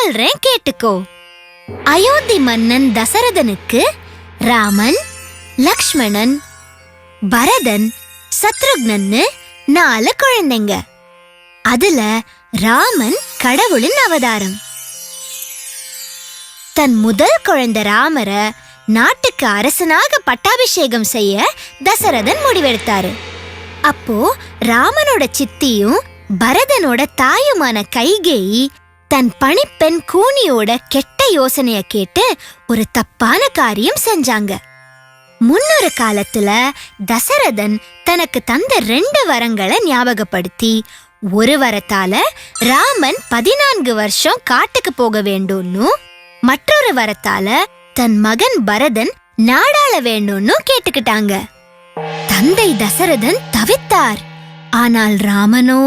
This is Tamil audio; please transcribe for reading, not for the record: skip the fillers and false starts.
சொல்றேன் கேட்டுக்கோ. அயோத்தி மன்னன் தசரதனுக்கு ராமன், லக்ஷ்மணன், பரதன், சத்ருக்னன்னு 4 குழந்தைங்க. அதுல ராமன் கடவுளின் அவதாரம். தன் முதல் குழந்தை ராமரை நாட்டுக்கு அரசனாக பட்டாபிஷேகம் செய்ய தசரதன் முடிவெடுத்தாரு. அப்போ ராமனோட சித்தியும் பரதனோட தாயுமான கைகேயி தன் பணிப்பெண் கூனியோட கெட்ட யோசனைய கேட்டு ஒரு தப்பான காரியம் செஞ்சாங்க. முன்னொரு காலத்துல தசரதன் தனக்கு தந்த 2 வரங்களை ஞாபகப்படுத்தி, ஒரு வரத்தால ராமன் 14 வருஷம் காட்டுக்கு போக வேண்டும்னு, மற்றொரு வரத்தால தன் மகன் பரதன் நாடாள வேண்டும்னு கேட்டுக்கிட்டாங்க. தந்தை தசரதன் தவித்தார். ஆனால் ராமனோ